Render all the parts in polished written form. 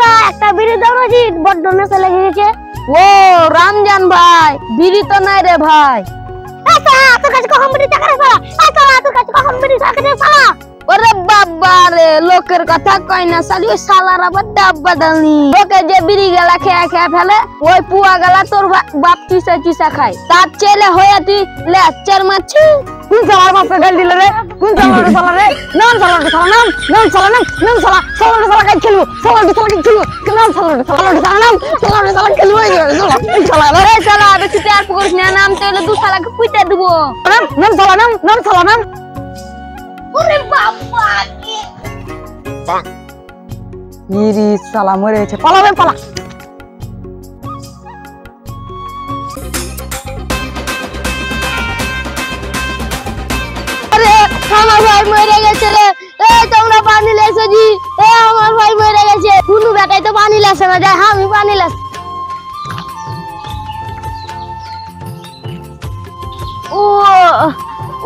ভাই একটা বিড়ি দাও না জি, বড্ড নেশা লেগে গেছে। ও রামজান ভাই, বিড়ি তো নাই রে ভাই। তোর কাছে কখন বিড়ি টাকা রে শালা? তোর কাছে কখন বিড়ি টাকা রে শালা? ওরে বাবা রে, লোকের কথা কই না শালি, ওই শালার আবার ডাব্বা দালনি। লোকে যে বিড়ি গেলা খেয়ে খেয়ে ফেলে, ওই পুয়া গেলা তোর বাপ চুষা চুষা খায়। তার ছেলে হয়ে তুই লেকচার মারছি। কোন শালার বাপকে গাল দিলে রে? কোন শালার শালা রে? নাম শালার শালা, নাম শালা, নাম শালা, শালার শালা কাই খেলবো, শালার শালা কাই খেলবো, নাম শালার শালা, নাম শালার শালা খেলবো, এই শালা ওরে শালা বেশি তেল পুকুরিস না, নাম তো এলে দু শালাকে পুইতে দেবো। নাম শালা, নাম শালা, নাম। ওরে বাবা কি ইরি শালা মরে গেছে, পালাবে পালা। আরে আমার ভাই মরে গেছে রে, এই তোমরা পানি লেছো জি, এই আমার ভাই মরে গেছে। কোনো বেটাই তো পানি লেছে না, যাই আমি পানি লেছ। ও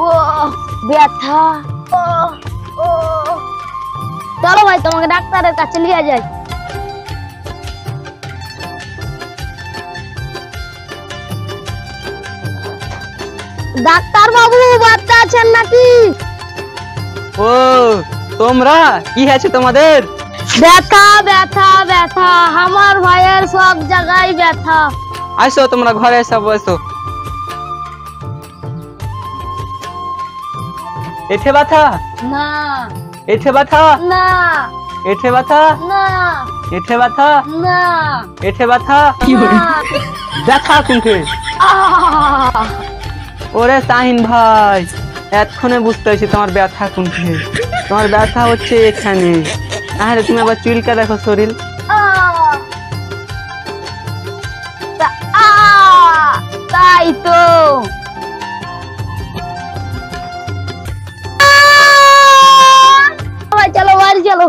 ও ব্যথা, ও ও চলো ভাই তোমাকে ডাক্তারের কাছে নিয়ে যাই। ডাক্তার বাবু বাচ্চা আছেন নাকি? ও তোমরা কি হয়েছে তোমাদের? ব্যথা ব্যথা ব্যথা, আমার ভাইয়ের সব জায়গায় ব্যথা। আসো তোমরা ঘরে এসো, বসো। এঠে ব্যথা, না এঠে ব্যথা, না এঠে ব্যথা, না এঠে ব্যথা, না এঠে ব্যথা। না। ব্যথা কোনঠে? আহ! ওরে শাহিন ভাই, এতক্ষণে বুঝতে পারছি তোমার ব্যথা কোনঠে। তোমার ব্যথা হচ্ছে এখানে। আরে তুমি আবার চুলকা দেখো শরীর। আহ! তাই তো। চলো বাড়ি চলো।